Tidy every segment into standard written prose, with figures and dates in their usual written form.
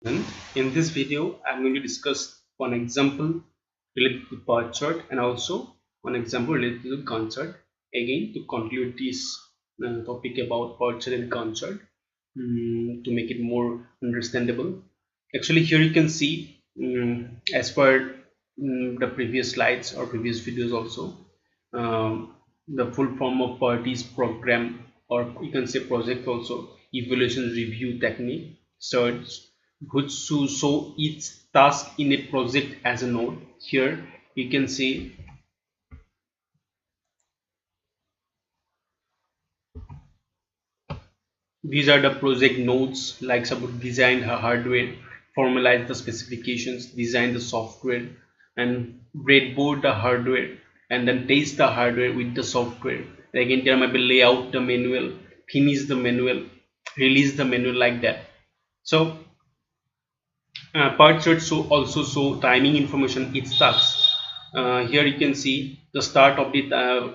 And in this video, I'm going to discuss one example related to PERT chart and also one example related to Gantt chart. Again, to conclude this topic about PERT chart and Gantt chart, to make it more understandable. Actually, here you can see, as per the previous slides or previous videos also, the full form of PERT is program, or you can say project also, evaluation review technique, search, which show each task in a project as a node. Here you can see these are the project nodes, like suppose design the hardware, formalize the specifications, design the software, and breadboard the hardware, and then test the hardware with the software. Again, there might be layout the manual, finish the manual, release the manual, like that. So PERT chart also show timing information each task. Here you can see the start of the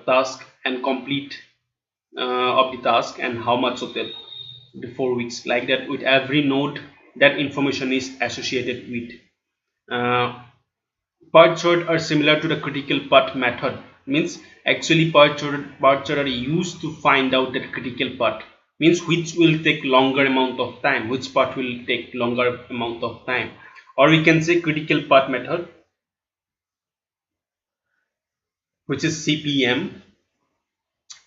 task and complete of the task and how much of the 4 weeks, like that. With every node, that information is associated with. PERT chart are similar to the critical path method. Means actually PERT chart are used to find out that critical path, means which will take longer amount of time, which part will take longer amount of time, or we can say critical path method, which is CPM,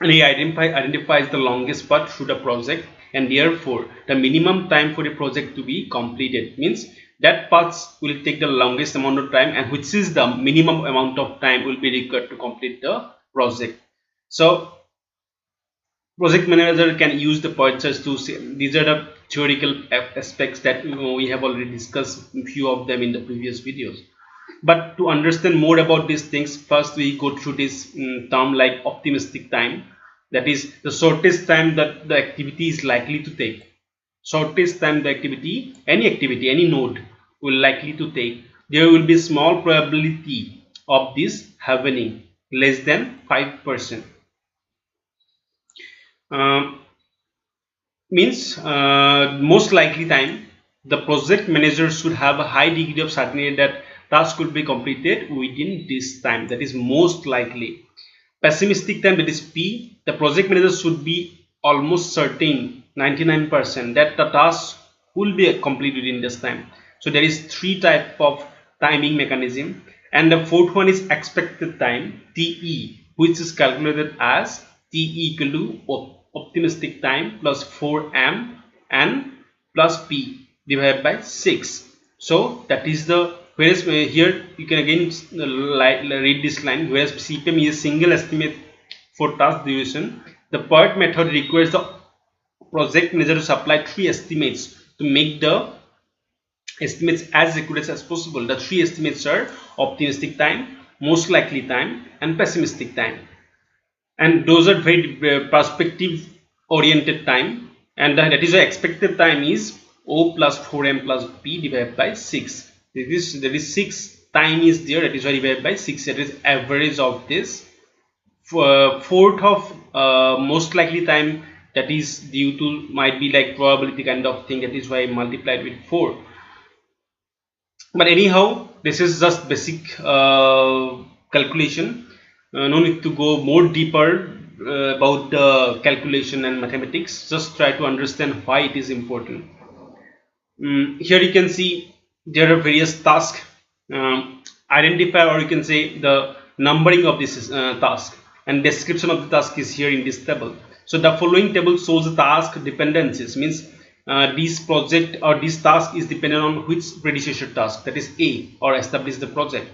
and he identifies the longest path through the project, and therefore the minimum time for the project to be completed, means that path will take the longest amount of time, and which is the minimum amount of time will be required to complete the project. So project manager can use the purchase to see. These are the theoretical aspects that we have already discussed a few of them in the previous videos. But to understand more about these things, first we go through this term like optimistic time, that is the shortest time that the activity is likely to take. Shortest time the activity, any node will likely to take, there will be small probability of this happening, less than 5%. Means most likely time, the project manager should have a high degree of certainty that task could be completed within this time, that is most likely. Pessimistic time, that is P, the project manager should be almost certain, 99%, that the task will be completed in this time. So there is three type of timing mechanism, and the fourth one is expected time, TE, which is calculated as TE equal to optimistic time plus 4m and plus P divided by 6. So that is the, whereas here you can again read this line, whereas CPM is a single estimate for task duration, the PERT method requires the project manager to supply three estimates to make the estimates as accurate as possible. The three estimates are optimistic time, most likely time, and pessimistic time, and those are very perspective oriented time, and that is why expected time is O plus 4m plus P divided by 6. There is 6 time is there, that is why divided by 6, that is average of this. Fourth of most likely time, that is due to, might be like probability kind of thing, that is why I multiplied with 4. But anyhow, this is just basic calculation. No need to go more deeper about the calculation and mathematics. Just try to understand why it is important. Here you can see there are various tasks. Identify, or you can say the numbering of this task, and description of the task is here in this table. So the following table shows the task dependencies, means this project or this task is dependent on which predecessor task, that is A, or establish the project.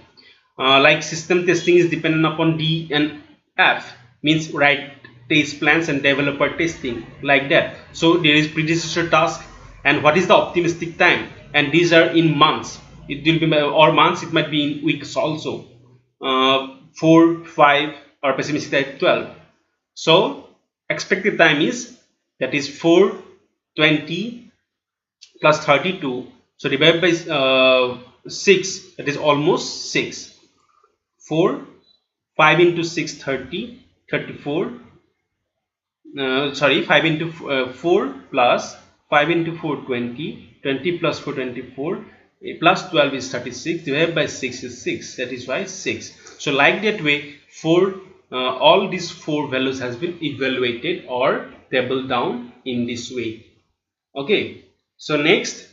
Like system testing is dependent upon D and F, means write test plans and developer testing, like that. So there is predecessor task, and what is the optimistic time, and these are in months, it will be, or months, it might be in weeks also. 4, 5, or pessimistic type 12. So expected time is, that is 4, 20 plus 32, so divided by 6, that is almost 6. 4, 5 into 6, 30, 34. Sorry, 5 into 4 plus 5 into 4, 20, 20 plus 4 24, plus 12 is 36, divided by 6 is 6, that is why 6. So like that way, all these 4 values has been evaluated or tabled down in this way. Okay, so next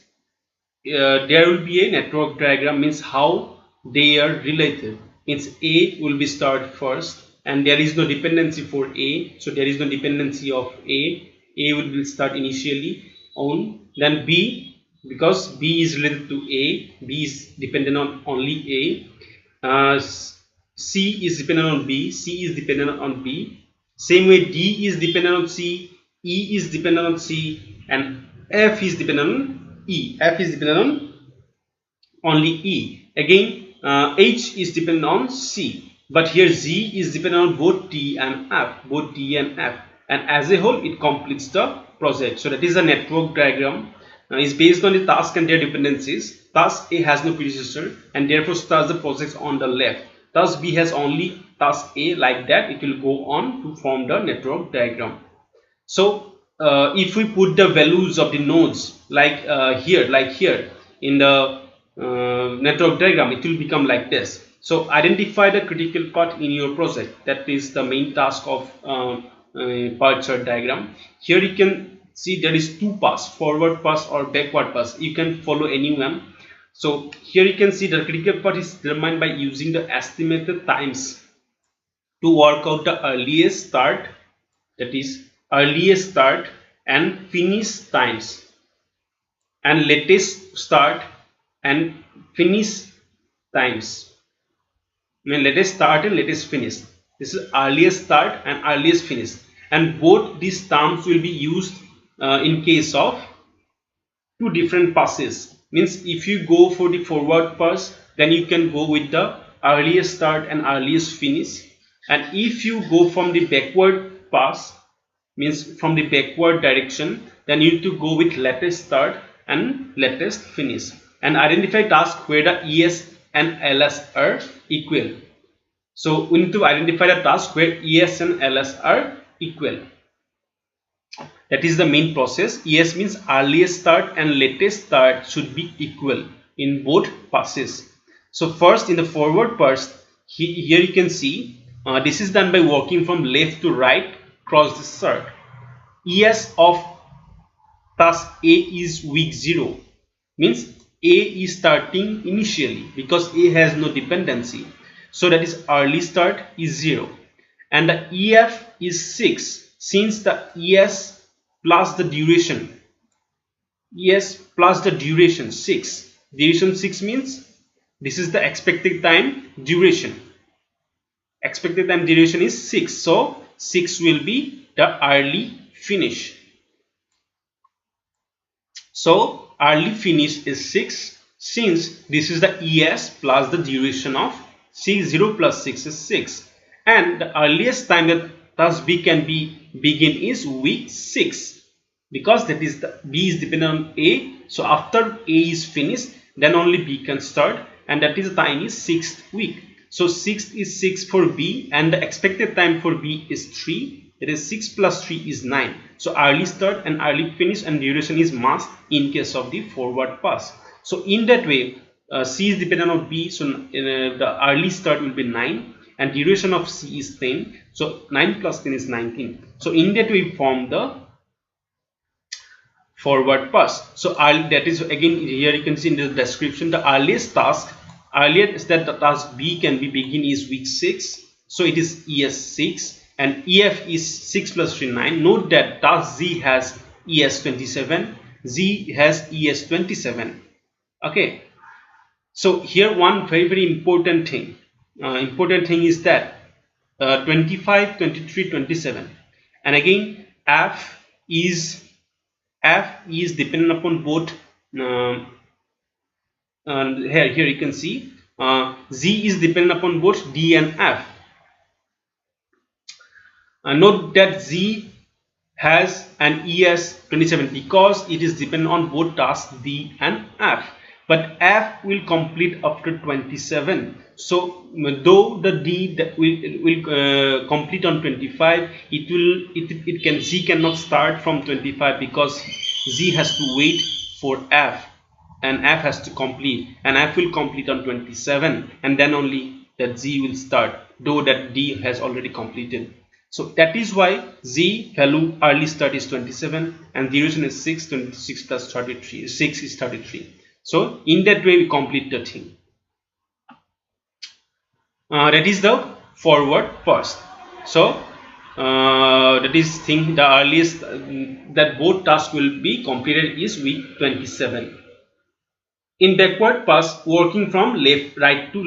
there will be a network diagram, means how they are related. Means A will be start first and there is no dependency for A, so there is no dependency of A will be start initially on, then B, because B is related to A, B is dependent on only A, C is dependent on B, C is dependent on B, same way D is dependent on C, E is dependent on C, and F is dependent on E. F is dependent on only E. Again, H is dependent on C. But here Z is dependent on both T and F. Both T and F. And as a whole, it completes the project. So that is a network diagram. Is based on the task and their dependencies. Task A has no predecessor and therefore starts the project on the left. Task B has only task A, like that it will go on to form the network diagram. So if we put the values of the nodes like here in the network diagram, it will become like this. So identify the critical path in your project. That is the main task of PERT chart diagram. Here you can see there is 2 paths, forward path or backward path. You can follow any one. So here you can see the critical path is determined by using the estimated times to work out the earliest start, that is earliest start and finish times, and latest start and finish times. I mean latest start and latest finish. This is earliest start and earliest finish, and both these terms will be used in case of 2 different passes. Means if you go for the forward pass, then you can go with the earliest start and earliest finish, and if you go from the backward pass, means from the backward direction, then you need to go with latest start and latest finish, and identify tasks where the ES and LS are equal. So we need to identify the task where ES and LS are equal. That is the main process. ES means earliest start and latest start should be equal in both passes. So first in the forward pass, here you can see this is done by working from left to right across the chart. ES of task A is week 0, means A is starting initially because A has no dependency, so that is early start is 0, and the EF is 6, since the ES plus the duration, 6, duration 6 means this is the expected time duration. Expected time duration is 6, so 6 will be the early finish. So early finish is 6, since this is the ES plus the duration of 6, 0 plus 6 is 6, and the earliest time that task B can be begin is week 6, because that is the B is dependent on A. So after A is finished, then only B can start, and that is the time is 6th week. So 6 is 6 for B, and the expected time for B is 3. It is 6 plus 3 is 9. So early start and early finish and duration is must in case of the forward pass. So in that way, C is dependent on B, so the early start will be 9 and duration of C is 10. So 9 plus 10 is 19. So in that way we form the forward pass. So that is again here you can see in the description the earliest task, earliest that the task B can be begin is week 6. So it is ES 6 and EF is 6 plus 3 9. Note that task Z has ES 27, Z has ES 27. Okay. So here one very important thing is that 25, 23, 27, and again F is dependent upon both. Here you can see Z is dependent upon both D and F. Note that Z has an ES 27 because it is dependent on both tasks D and F, but F will complete after 27. So though the D that will complete on 25, Z cannot start from 25 because Z has to wait for F, and F has to complete, and F will complete on 27, and then only that Z will start, though that D has already completed. So that is why Z value early start is 27 and duration is 6. 26 plus 33, 6 is 33. So in that way we complete the thing. That is the forward first. So that is thing, the earliest that both tasks will be completed is week 27. In backward pass, working from right to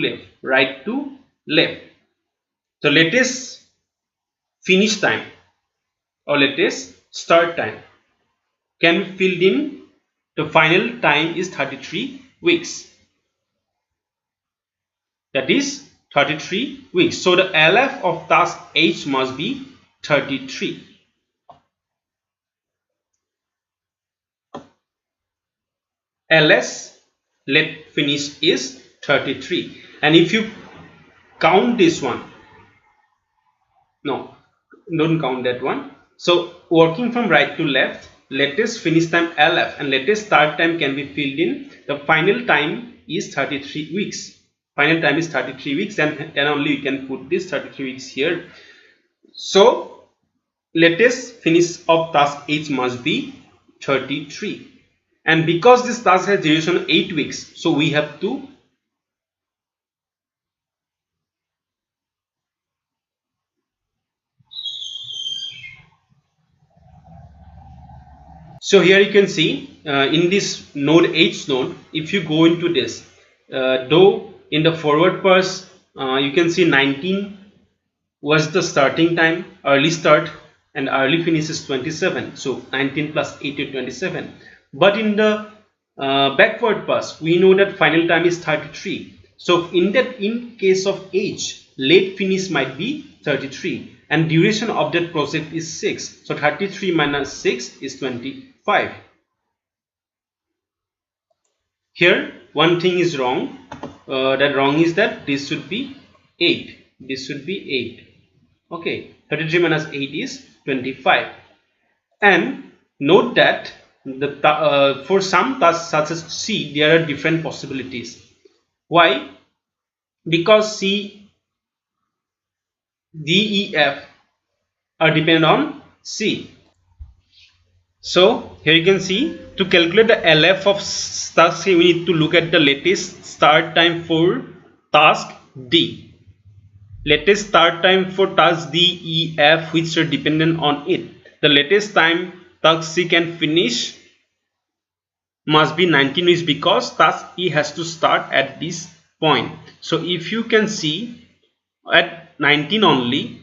left. So latest finish time or latest start time can be filled in. The final time is 33 weeks. That is 33 weeks. So the LF of task H must be 33. LS let finish is 33, and if you count this one, no, don't count that one. So working from right to left, latest finish time LF and latest start time can be filled in. The final time is 33 weeks. Final time is 33 weeks, and then only you can put this 33 weeks here. So latest finish of task H must be 33. And because this task has duration 8 weeks, so we have to so here you can see in this node H node, if you go into this, though in the forward pass you can see 19 was the starting time, early start, and early finish is 27. So 19 plus 8 is 27. But in the backward pass, we know that final time is 33. So in case of H, late finish might be 33, and duration of that project is 6. So 33 minus 6 is 25. Here one thing is wrong. That wrong is that this should be 8. This should be 8. Okay, 33 minus 8 is 25. And note that for some tasks such as C, there are different possibilities. Why? Because C, D, E, F are dependent on C. So here you can see, to calculate the LF of task C, we need to look at the latest start time for task D. Latest start time for task D, E, F, which are dependent on it. The latest time task C can finish must be 19 weeks, because task E has to start at this point. So if you can see, at 19 only,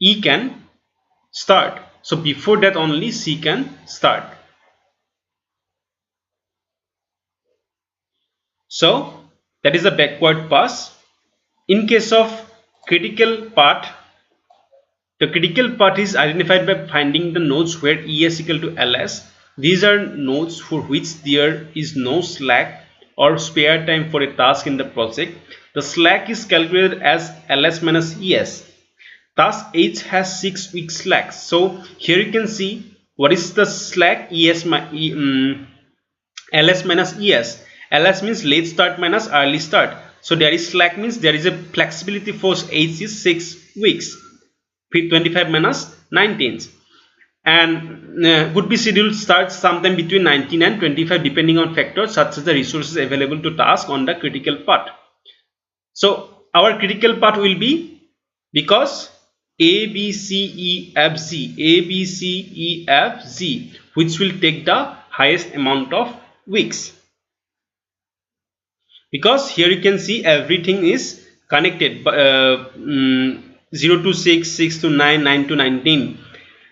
E can start. So before that only C can start. So that is a backward pass. In case of critical path, the critical path is identified by finding the nodes where ES equal to LS. These are nodes for which there is no slack or spare time for a task in the project. The slack is calculated as LS minus ES. Task H has 6 weeks slack. So here you can see what is the slack, LS minus ES. LS means late start minus early start. So there is slack, means there is a flexibility force H is 6 weeks. 25 minus 19, and would be scheduled starts sometime between 19 and 25 depending on factors such as the resources available to task on the critical path. So our critical path will be, because A, B, C, E, F, Z, A, B, C, E, F, Z, which will take the highest amount of weeks. Because here you can see everything is connected, 0 to 6, 6 to 9, 9 to 19.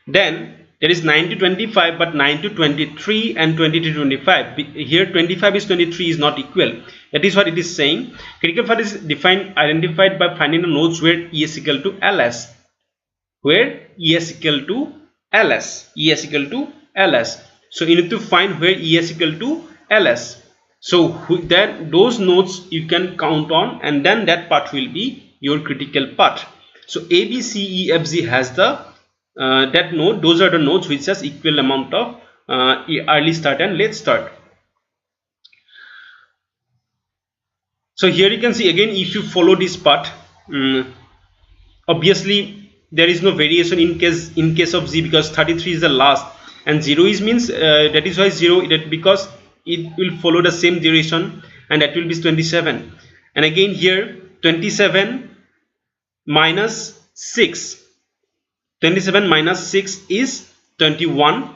Then there is 9 to 25, but 9 to 23 and 20 to 25. Here 25 is 23 is not equal. That is what it is saying. Critical path is identified by finding the nodes where ES equal to LS. Where ES equal to LS. ES equal to LS. So you need to find where ES equal to LS. So then those nodes you can count on, and then that path will be your critical path. So A, B, C, E, F, G has the that node. Those are the nodes which has equal amount of early start and late start. So here you can see again, if you follow this path, obviously there is no variation in case of Z, because 33 is the last and 0 is means that is why 0, that because it will follow the same duration, and that will be 27. And again here 27 minus 6, 27 minus 6 is 21,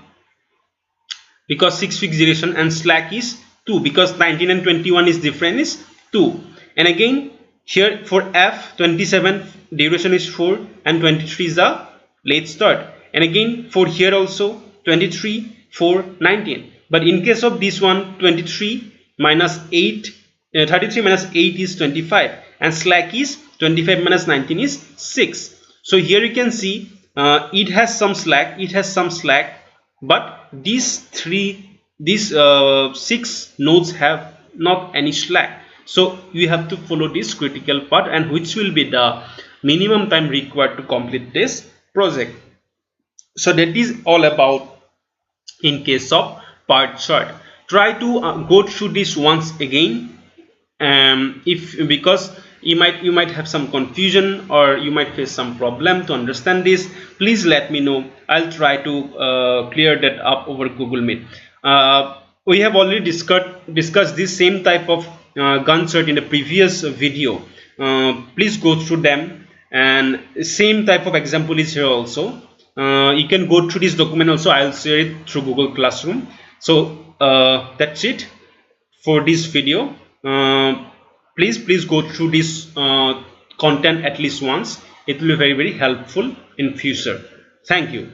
because 6 fixed duration, and slack is 2, because 19 and 21 is different, is 2. And again here for F, 27 duration is 4 and 23 is the late start. And again for here also 23, 4, 19. But in case of this one, 23 minus 8, 33 minus 8 is 25, and slack is 25 minus 19 is 6. So here you can see it has some slack, but these 6 nodes have not any slack. So you have to follow this critical part, and which will be the minimum time required to complete this project. So that is all about in case of PERT chart. Try to go through this once again, because you might have some confusion, or you might face some problem to understand this. Please let me know. I'll try to clear that up over Google Meet. We have already discussed this same type of gun chart in the previous video. Please go through them, and same type of example is here also. You can go through this document also. I'll share it through Google Classroom. So that's it for this video. Please go through this content at least once. It will be very helpful in future. Thank you.